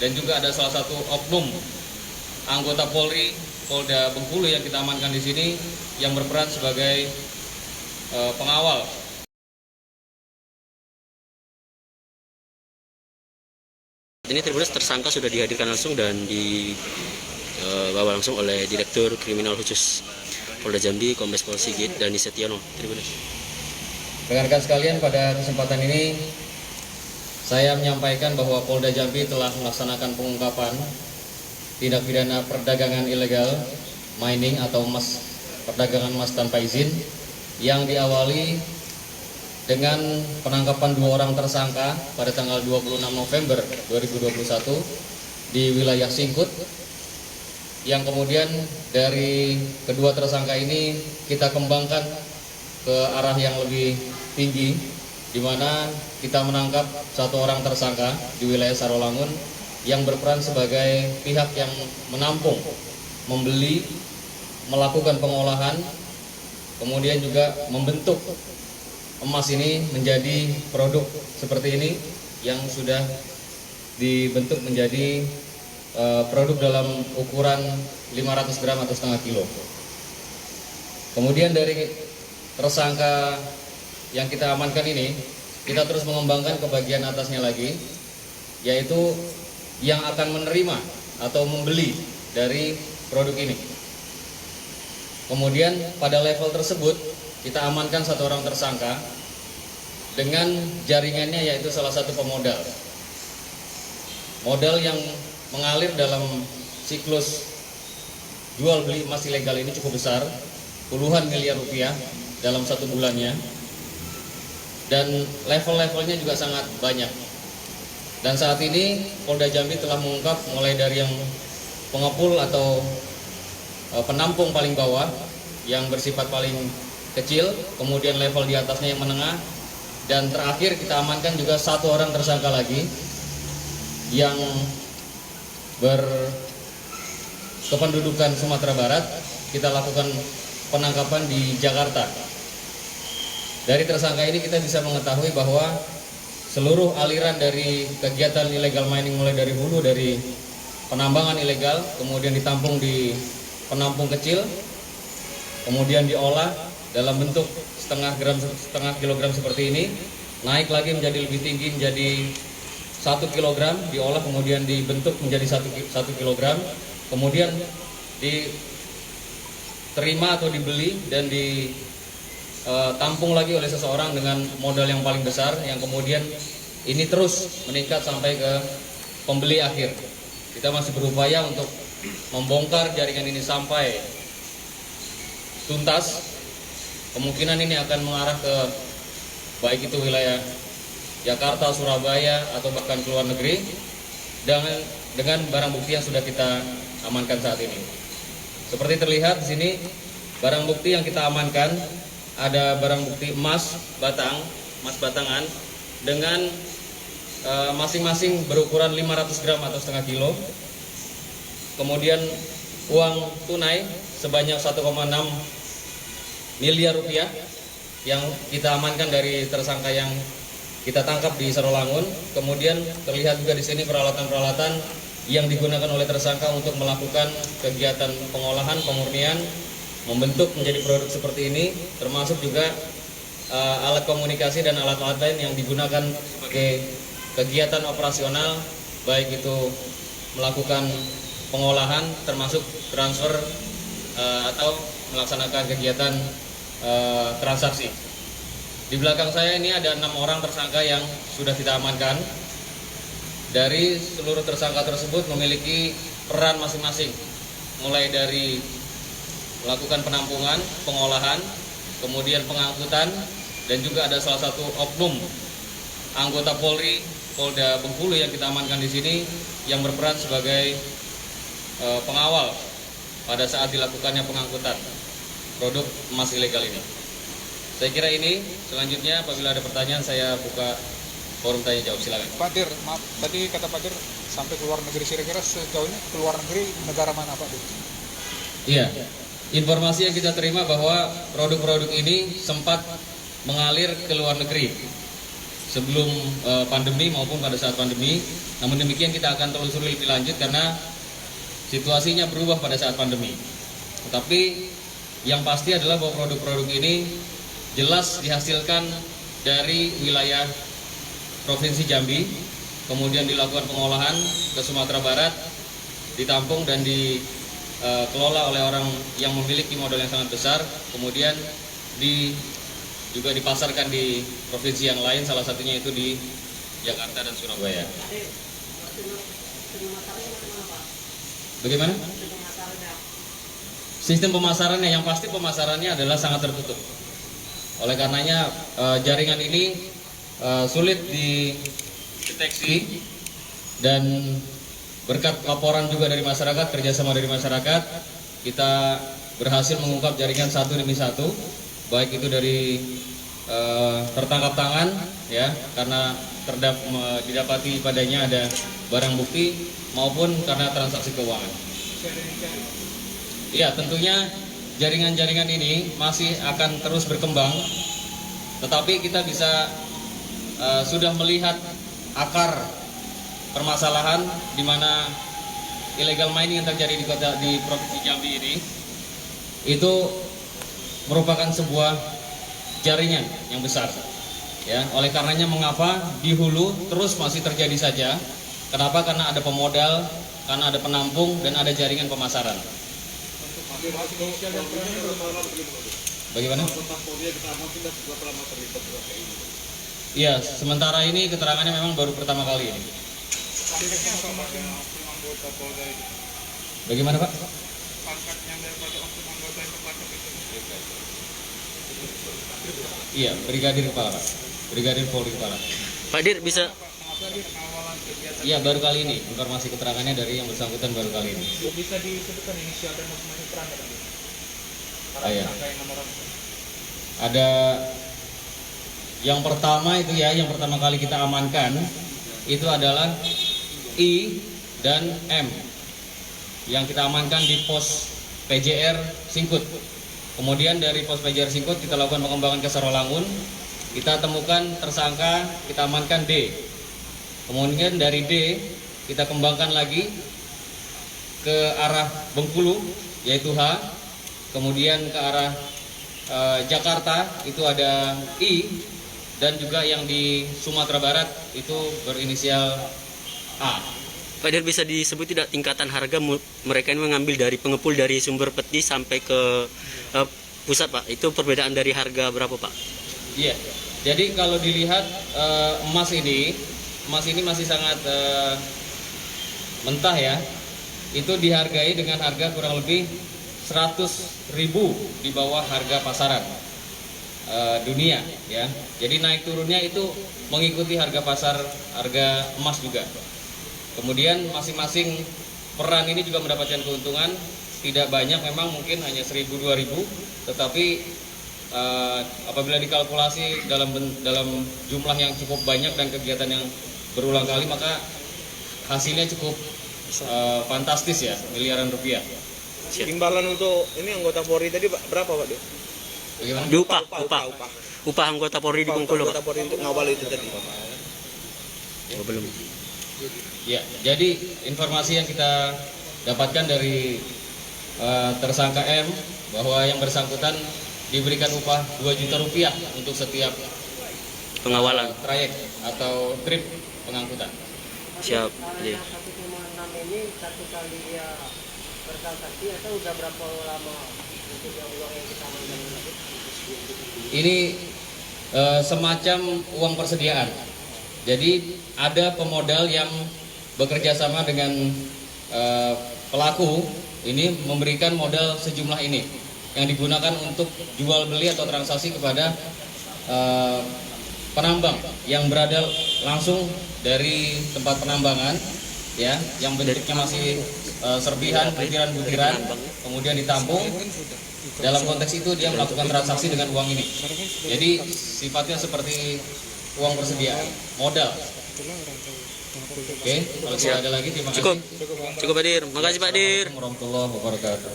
dan juga ada salah satu oknum anggota Polri Polda Bengkulu yang kita amankan di sini yang berperan sebagai pengawal. Ini Tribuners tersangka sudah dihadirkan langsung dan dibawa langsung oleh Direktur Kriminal Khusus Polda Jambi, Kombes Pol Sigit Dani Setiono. Tribuners. Rekan-rekan sekalian, pada kesempatan ini saya menyampaikan bahwa Polda Jambi telah melaksanakan pengungkapan tindak pidana perdagangan ilegal mining atau perdagangan emas tanpa izin yang diawali dengan penangkapan 2 orang tersangka pada tanggal 26 November 2021 di wilayah Singkut, yang kemudian dari kedua tersangka ini kita kembangkan ke arah yang lebih tinggi, di mana kita menangkap 1 orang tersangka di wilayah Sarolangun yang berperan sebagai pihak yang menampung, membeli, melakukan pengolahan, kemudian juga membentuk emas ini menjadi produk seperti ini yang sudah dibentuk menjadi produk dalam ukuran 500 gram atau setengah kilo. Kemudian dari tersangka yang kita amankan ini, kita terus mengembangkan ke bagian atasnya lagi, yaitu yang akan menerima atau membeli dari produk ini. Kemudian pada level tersebut kita amankan 1 orang tersangka dengan jaringannya, yaitu salah satu pemodal. Modal yang mengalir dalam siklus jual beli emas ilegal ini cukup besar, puluhan miliar rupiah dalam 1 bulannya, dan level-levelnya juga sangat banyak. Dan saat ini Polda Jambi telah mengungkap mulai dari yang pengepul atau penampung paling bawah yang bersifat paling kecil, kemudian level di atasnya yang menengah, dan terakhir kita amankan juga 1 orang tersangka lagi yang berkependudukan Sumatera Barat. Kita lakukan penangkapan di Jakarta. Dari tersangka ini kita bisa mengetahui bahwa seluruh aliran dari kegiatan illegal mining, mulai dari hulu, dari penambangan ilegal, kemudian ditampung di penampung kecil, kemudian diolah dalam bentuk setengah kilogram seperti ini, naik lagi menjadi lebih tinggi menjadi 1 kilogram, diolah kemudian dibentuk menjadi 1 kilogram, kemudian diterima atau dibeli dan ditampung lagi oleh seseorang dengan modal yang paling besar, yang kemudian ini terus meningkat sampai ke pembeli akhir. Kita masih berupaya untuk membongkar jaringan ini sampai tuntas. Kemungkinan ini akan mengarah ke baik itu wilayah Jakarta, Surabaya, atau bahkan ke luar negeri dengan barang bukti yang sudah kita amankan saat ini. Seperti terlihat di sini, barang bukti yang kita amankan ada barang bukti emas batangan dengan masing-masing berukuran 500 gram atau setengah kilo. Kemudian uang tunai sebanyak 1,6 miliar rupiah yang kita amankan dari tersangka yang kita tangkap di Sarolangun. Kemudian terlihat juga di sini peralatan-peralatan yang digunakan oleh tersangka untuk melakukan kegiatan pengolahan, pemurnian, membentuk menjadi produk seperti ini, termasuk juga alat komunikasi dan alat-alat lain yang digunakan sebagai kegiatan operasional, baik itu melakukan pengolahan, termasuk transfer atau melaksanakan kegiatan transaksi. Di belakang saya ini ada 6 orang tersangka yang sudah kita amankan. Dari seluruh tersangka tersebut memiliki peran masing-masing, mulai dari melakukan penampungan, pengolahan, kemudian pengangkutan, dan juga ada salah satu oknum anggota Polri Polda Bengkulu yang kita amankan di sini yang berperan sebagai pengawal pada saat dilakukannya pengangkutan produk emas ilegal ini. Saya kira ini. Selanjutnya apabila ada pertanyaan saya buka forum tanya jawab, silakan. Pak Dir, maaf, tadi kata Pak Dir sampai ke luar negeri, kira-kira sejauh ini ke luar negeri negara mana Pak Dir? Iya, informasi yang kita terima bahwa produk-produk ini sempat mengalir ke luar negeri sebelum pandemi maupun pada saat pandemi. Namun demikian kita akan telusuri lebih lanjut karena situasinya berubah pada saat pandemi. Tetapi yang pasti adalah bahwa produk-produk ini jelas dihasilkan dari wilayah Provinsi Jambi, kemudian dilakukan pengolahan ke Sumatera Barat, ditampung dan dikelola oleh orang yang memiliki modal yang sangat besar, kemudian juga dipasarkan di provinsi yang lain, salah satunya itu di Jakarta dan Surabaya. Bagaimana? Sistem pemasarannya, yang pasti pemasarannya adalah sangat tertutup. Oleh karenanya jaringan ini sulit dideteksi, dan berkat laporan juga dari masyarakat, kerjasama dari masyarakat, kita berhasil mengungkap jaringan satu demi satu, baik itu dari tertangkap tangan ya karena didapati padanya ada barang bukti maupun karena transaksi keuangan. Ya, tentunya jaringan-jaringan ini masih akan terus berkembang, tetapi kita bisa sudah melihat akar permasalahan di mana illegal mining yang terjadi di Provinsi Jambi ini itu merupakan sebuah jaringan yang besar. Ya, oleh karenanya mengapa di hulu terus masih terjadi saja? Kenapa? Karena ada pemodal, karena ada penampung dan ada jaringan pemasaran. Bagaimana? Iya, sementara ini keterangannya memang baru pertama kali ini. Bagaimana, Pak? Iya, Brigadir Kepala, Pak. Brigadir Polri Kepala. Pak Dir bisa. Iya, baru kali ini. Informasi keterangannya dari yang bersangkutan baru kali ini. Bisa disebutkan inisial dan masing-masing peran ya, Pak? Iya. Ada yang pertama itu ya, yang pertama kali kita amankan itu adalah I dan M yang kita amankan di pos PJR Singkut. Kemudian dari pos PJR Singkut kita lakukan pengembangan ke Sarolangun, kita temukan tersangka, kita amankan D. Kemudian dari D kita kembangkan lagi ke arah Bengkulu yaitu H, kemudian ke arah Jakarta itu ada I, dan juga yang di Sumatera Barat itu berinisial A. Pak Dir, bisa disebut tidak tingkatan harga mereka ini mengambil dari pengepul dari sumber peti sampai ke pusat, Pak? Itu perbedaan dari harga berapa, Pak? Iya. Jadi kalau dilihat emas ini masih sangat mentah ya. Itu dihargai dengan harga kurang lebih 100.000 di bawah harga pasaran dunia ya. Jadi naik turunnya itu mengikuti harga pasar harga emas juga. Kemudian masing-masing peran ini juga mendapatkan keuntungan tidak banyak, memang mungkin hanya 1.000-2.000, tetapi apabila dikalkulasi dalam jumlah yang cukup banyak dan kegiatan yang berulang kali, maka hasilnya cukup fantastis ya, miliaran rupiah. Timbalan untuk ini anggota Polri tadi berapa, Pak? Bagaimana? Upah anggota Polri di Bengkulu, Pak. Anggota Polri untuk ngawal itu tadi. Oh, belum. Ya, jadi informasi yang kita dapatkan dari tersangka M bahwa yang bersangkutan diberikan upah 2 juta rupiah untuk setiap Pengawalan. trayek atau trip pengangkutan. Siap. Iya. 1,6 ini satu kali dia bertransaksi atau udah berapa lama untuk uang yang kita amankan ini? Ini semacam uang persediaan. Jadi ada pemodal yang bekerja sama dengan pelaku ini memberikan modal sejumlah ini yang digunakan untuk jual beli atau transaksi kepada penambang yang berada langsung dari tempat penambangan ya, yang bentuknya masih serpihan, butiran-butiran, kemudian ditampung. Dalam konteks itu dia melakukan transaksi dengan uang ini. Jadi sifatnya seperti uang persediaan, modal. Oke, kalau tidak ada lagi terima kasih. Cukup Pak Dir. Makasih Pak Dir. Warahmatullahi wabarakatuh.